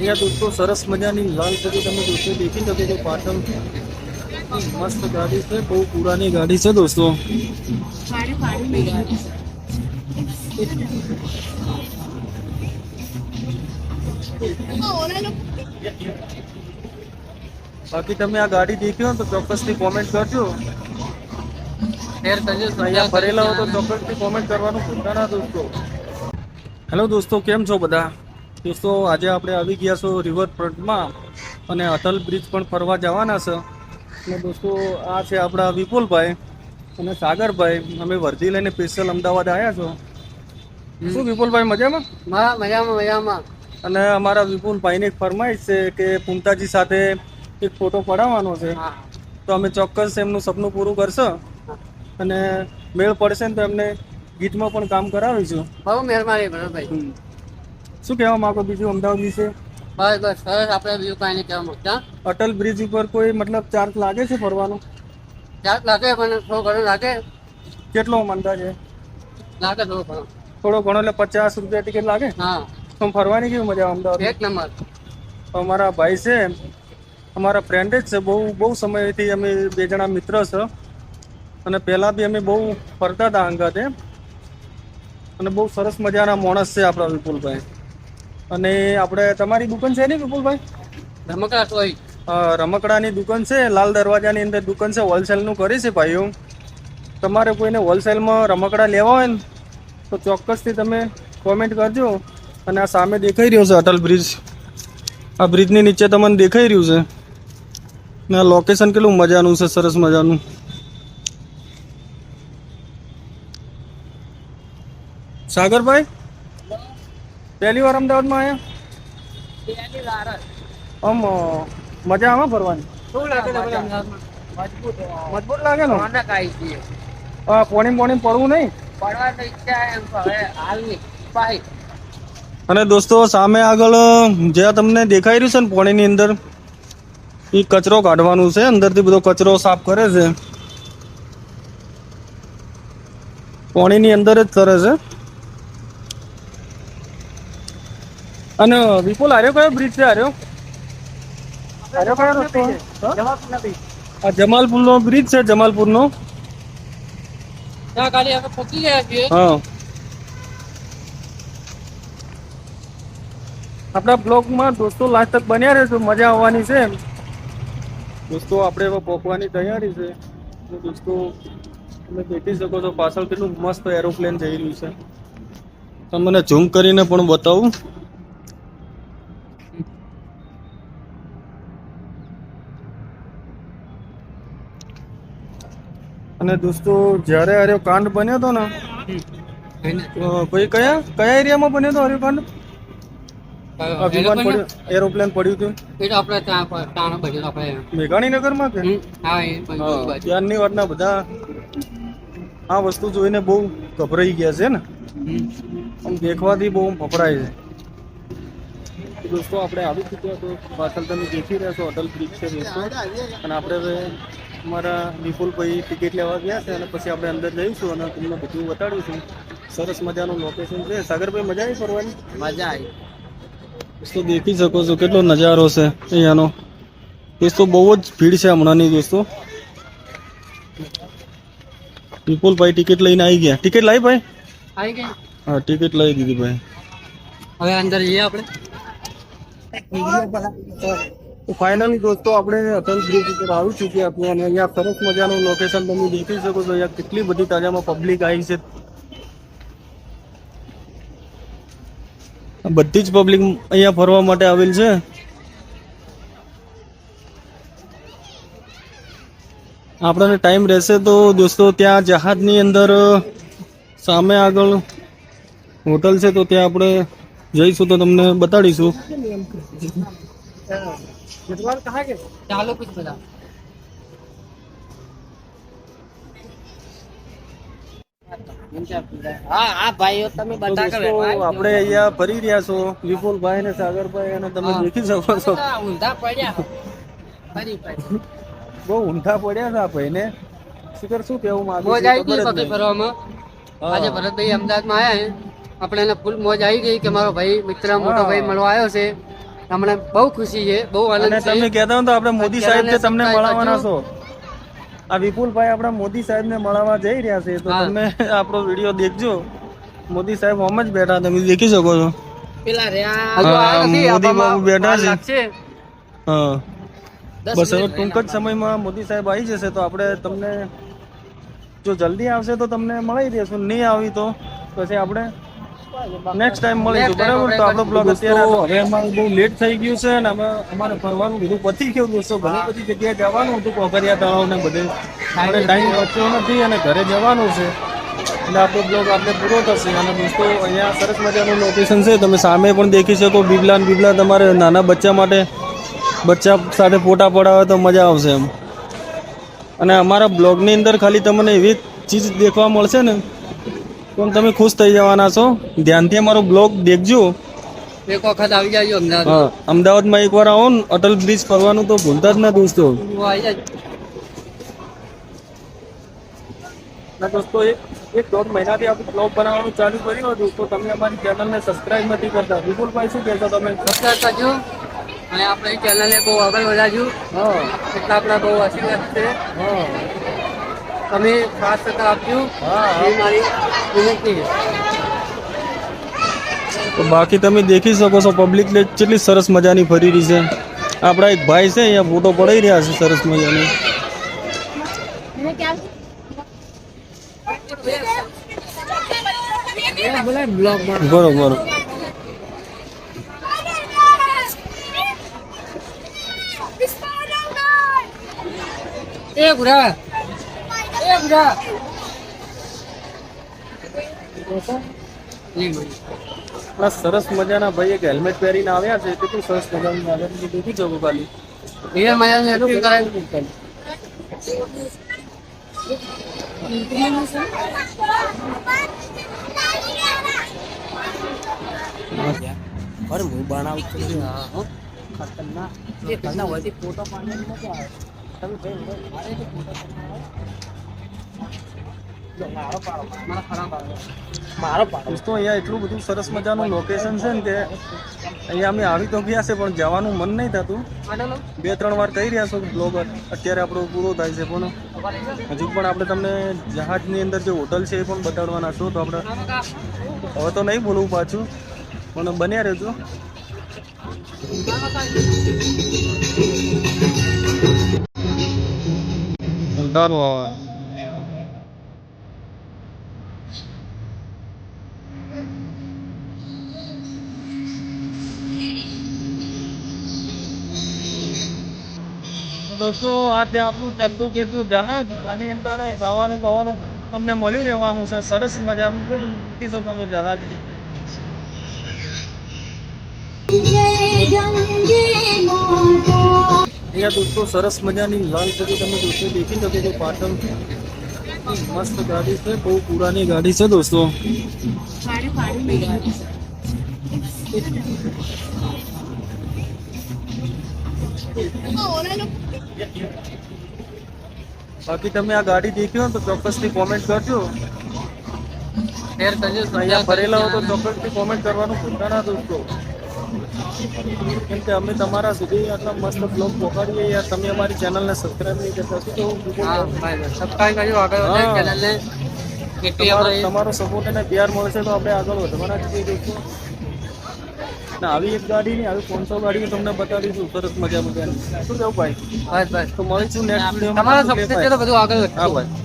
અહીંયા દોસ્તો સરસ મજાની લાલ પરી તમે દોસ્તો દેખી શકો છો પાટણ મસ્ત ગાડી છે, બહુ પુરાની ગાડી છે દોસ્તો। બાકી તમે આ ગાડી દેખી હોય તો ચોક્કસથી કોમેન્ટ કરજો, શેર કરજો, અહીંયા ફરેલા હો તો ચોક્કસથી કોમેન્ટ કરવાનું ભૂલતા ના દોસ્તો। હેલો દોસ્તો, કેમ છો બધા દોસ્તો? આજે આપણે આવી ગયા છો રિવરફ્રન્ટમાં અને અટલ બ્રિજ પણ ફરવા જવાના છે। અને દોસ્તો આ છે આપણા વિપુલભાઈ અને સાગરભાઈ, અમે વર્ધી લઈને સ્પેશિયલ અમદાવાદ આવ્યા છો। શું વિપુલભાઈ મજામાં? મજામાં। અને અમારા વિપુલભાઈની ફરમાઈશ છે કે પુંતાજી સાથે એક ફોટો પડાવવાનો છે, તો અમે ચોક્કસ એમનું સપનું પૂરું કરશો અને મેળ પડશે ને તો એમને ગીતમાં પણ કામ કરાવીશું। બહુ મહેરબાની ભરતભાઈ। શું કહેવા માંગો બીજું અમદાવાદ વિશે? બસ સરસ, આપણે બીજું કાંઈ નહીં કહેવા માંગતા। અટલ બ્રિજ ઉપર કોઈ મતલબ ચાર્જ લાગે છે ફરવાનો? ચાર્જ લાગે પણ થોડો ઘણો લાગે। કેટલો અંદાજે? લાગે થોડો ઘણો। થોડો ઘણો એટલે 50 રૂપિયા ટિકિટ લાગે? હા। તો ફરવાની કેવી મજા અમદાવાદ? એક નંબર। અમારા ભાઈ છે, અમારા ફ્રેન્ડ જ છે, બહુ સમયથી અમે બે જણા મિત્ર છે અને પહેલાં બી અમે બહુ ફરતા હતા અંગાતે, અને બહુ સરસ મજાના માણસ છે આપણા વિપુલભાઈ। અને આપણે તમારી દુકાન છે ને વિપુલભાઈ? રમકડા ટોય, રમકડાની દુકાન છે, લાલ દરવાજાની અંદર દુકાન છે, હોલસેલનું કરી છે ભાઈઓ। તમારે કોઈને હોલસેલમાં રમકડા લેવા હોય ને તો ચોક્કસથી તમે કોમેન્ટ કરજો। અને આ સામે દેખાઈ રહ્યો છે અટલ બ્રિજ, આ બ્રિજની નીચે તમને દેખાઈ રહ્યું છે ને આ લોકેશન કેટલું મજાનું છે, સરસ મજાનું। સાગરભાઈ પહેલી વાર અમદાવાદમાં આવ્યા? આમ મજા આવે ફરવાની? મજબૂત લાગે ને? પોણી પડવું નહીં? અને દોસ્તો સામે આગળ જ્યાં તમને દેખાઈ રહ્યું છે ને પોણીની અંદર, એ કચરો કાઢવાનું છે, અંદરથી બધો કચરો સાફ કરે છે, પોણીની અંદર જ કરે છે। અને વિપુલ આર્યો કયો બ્રિજ છે? આર્યો કયો રસ્તો? આ જમાલપુરનો બ્રિજ છે, જમાલપુરનો। હા, આપણા બ્લોગમાં દોસ્તો લાસ્ટ તક બન્યા રહેજો, મજા આવવાની છે દોસ્તો। આપણે હવે પહોંચવાની તૈયારી છે દોસ્તો, તમે દેખી શકો છો પાછળ કેટલું મસ્ત એરોપ્લેન જઈ રહ્યું છે, તમને ઝૂમ કરીને પણ બતાવું। અને દોસ્તો જ્યારે આર્યો કાંડ બન્યો હતો ને, ભાઈ કયા એરિયામાં બન્યો હતો આર્યો કાંડ? વિમાન પડ્યું, એરોપ્લેન પડ્યું હતું એ તો આપણે ત્યાં બધું આપણે મેઘાણીનગરમાં કે? ત્યારની વાતના બધા આ વસ્તુ જોઈને બહુ ગભરાઈ ગયા છે ને, આમ દેખવાથી બહુ ફફડાય છે દોસ્તો। આપણે આવી ચૂક્યા તો પાછળ તમે દેખી રહ્યા છો અટલ બ્રિજ છે દોસ્તો। અને આપણે હવે અમારા વિપુલભાઈ ટિકિટ લેવા ગયા છે અને પછી આપણે અંદર જઈશું અને તમને બધું બતાડીશું। સરસ મજાનું લોકેશન છે। સાગરભાઈ મજા આવી ફરવાની? મજા આવી દોસ્તો, દેખી શકો છો કેટલો નજારો છે અહીંયાનો દોસ્તો, બહુ જ ભીડ છે હમણાંની દોસ્તો। વિપુલભાઈ ટિકિટ લઈને આવી ગયા। ટિકિટ લાવી ભાઈ? આવી ગઈ? હા, ટિકિટ લઈ દીધી ભાઈ। હવે અંદર જઈએ આપણે। તો ફાઇનલી દોસ્તો આપણે અટલ બ્રિજ ઉપર આવી ચૂક્યા છીએ અને અહીંયા સરસ મજાનું લોકેશન તમે દેખી શકો છો। અહીંયા કેટલી બધી તાજામાં પબ્લિક આવી છે, બધી જ પબ્લિક અહીંયા ફરવા માટે આવેલ છે। આપણને ટાઈમ રહેશે તો દોસ્તો ત્યાં જહાજની અંદર સામે આગળ હોટલ છે, તો ત્યાં આપણે જઈશું તો તમને બતાડીશું। ચાલો કુછ બધા આપણે અહીંયા ફરી રહ્યા છો વિપુલભાઈ ને સાગરભાઈ, અને તમે દેખી શકો છો બહુ ઊંધા પડ્યા છે આ ભાઈને। શું કેવું માંગુ મોજ આવી ગઈ પગે ફરવામાં। આજે ભરતભાઈ અમદાવાદમાં આવ્યા, આપણે એને ફૂલ મોજ આવી ગઈ કે મારો ભાઈ મિત્ર મોટો ભાઈ મળવા આવ્યો છે અમને બહુ ખુશી છે, બહુ આનંદ અને છે. તમે કહેતા હો તો આપણે મોદી સાહેબ જે તમને subscribe મળવાના કરજો. છો, આ વિપુલભાઈ આપણા મોદી સાહેબ ને મળવા જઈ રહ્યા છે, તો હા. તમે આપણો વિડીયો દેખજો. મોદી સાહેબ હોમ જ બેઠા, તમે દેખી શકો છો. પેલા રહ્યા હજુ આવ્યા નથી, મોદી આપવામાં બાબુ બેઠા વાર છે. લાગશે. હા, 10 બસ હવે મિનિટ ટૂંક જ સમયમાં મોદી સાહેબ આવી જશે, તો આપણે તમને જો જલ્દી આવશે તો તમને મળી દેશું, નહીં આવી તો પછી આપણે નેક્સ્ટ ટાઈમ મળીશું. Next time બરાબર, તો આપણો બ્લોગ દોસ્તો, અત્યારે હવે અમારે બહુ લેટ થઈ ગયું છે અને અમે અમારે ફરવાનું બધું પતી ગયું દોસ્તો. ઘણી બધી જગ્યાએ જવાનું હતું, કોકરિયા તળાવ ને બધે આપણે ટાઈમ બચ્યો નથી અને ઘરે જવાનું છે, એટલે આપણો બ્લોગ આપણે પૂરો થશે. અને દોસ્તો અહીંયા સરસ મજાનું લોકેશન છે, તમે સામે પણ દેખી શકો. બીબલા ને બીબલા તમારે નાના બચ્ચા માટે, બચ્ચા સાથે ફોટા પડાવે તો મજા આવશે એમ. અને અમારા બ્લોગની અંદર ખાલી તમને એવી ચીજ દેખવા મળશે ને તો તમે ખુશ થઈ જવાના છો. ધ્યાનથી અમારો બ્લોગ દેખજો. એક વખત આવી જાજો અમદાવાદ. હા, અમદાવાદમાં એકવાર આવો ને, અટલ બ્રિજ ફરવાનું તો ભૂલતા જ ના દોસ્તો. આવી જાજો. ના દોસ્તો, એક દોઢ મહિનાથી આપણે બ્લોગ બનાવવાનું ચાલુ કર્યું હતું, તો તમે અમારી ચેનલને સબસ્ક્રાઇબ નથી કરતા. વિપુલભાઈ શું કહેશો તમે? સબસ્ક્રાઇબ કરજો અને આપણે ચેનલને બહુ આગળ વધારજો. હા એટલા આપણા બહુ આશીર્વાદ છે. હા તમે ખાસ સહકાર આપજો, હા. એ મારી વિનંતી છે. તો બાકી તમે દેખી શકો છો, પબ્લિક કેટલી સરસ મજાની ફરી રહી છે. આપણા એક ભાઈ છે અહીંયા ફોટો પડાઈ રહ્યા છે સરસ મજાની. બરોબર. એ બુરા, એ બુરા. આપણા સરસ મજાના ભાઈ એક હેલ્મેટ પહેરીને આવ્યા છે, કેટલું સરસ મજાનું આગળ દેખી શકો ખાલી. એ મજાનું એટલું કરાય. અરે હું બનાવું છું. ખતરનાક. એ ઘરના વચ્ચે ફોટો પાડવાની મજા આવે. તમે ભાઈ મારો પાડો. દોસ્તો અહીંયા એટલું બધું સરસ મજાનું લોકેશન છે ને કે અહીંયા અમે આવી તો ગયા છે પણ જવાનું મન નહીં થતું. 2-3 વાર કહી રહ્યા છો બ્લોગ અત્યારે આપણો પૂરો થાય છે, પણ હજુ પણ આપણે તમને જહાજની અંદર જે હોટલ છે એ પણ બતાડવાના છો. તો આપણે હવે તો નહીં બોલવું પાછું, પણ બન્યા રહેજો. દોસ્તો આ ત્યાં આપણું ચાલતું કીધું જહાજ આની અંદર જવાનું જવાનું તમને મળ્યું રહેવાનું છે. સરસ મજાનું મૂકી શકો તમે જહાજ. અહીંયા દોસ્તો સરસ મજાની લાલ પરી તમે દોસ્તો દેખી શકો છો પાટણ. મસ્ત ગાડી છે, બહુ પુરાની ગાડી છે દોસ્તો. બાકી તમે આ ગાડી દેખી હોય તો ચોક્કસથી કોમેન્ટ કરજો. શેર કરજો, અહીંયા ફરેલા હો તો ચોક્કસથી કોમેન્ટ કરવાનું ભૂલતા ના દોસ્તો. કેમ કે અમે તમારા સુધી આટલા મસ્ત બ્લોગ પહોંચાડીએ યાર, તમે અમારી ચેનલને સબસ્ક્રાઇબ નહીં કરતા શું કહું? હા ભાઈ સબસ્ક્રાઇબ કરજો, આગળ વધે હા. ચેનલને. કેટલી આપણે તમારો સપોર્ટ અને પ્યાર મળશે તો આપણે આગળ વધવાના જ છીએ દોસ્તો. ના આવી એક ગાડી નહીં, આવી 500 ગાડીઓ તમને બતાવીશું સરસ મજાની. શું કહું ભાઈ? બસ બસ તો મળીશું નેક્સ્ટ વિડીયોમાં. તમારા સબસ્ક્રાઇબ તો બધું આગળ વધશે. હા ભાઈ.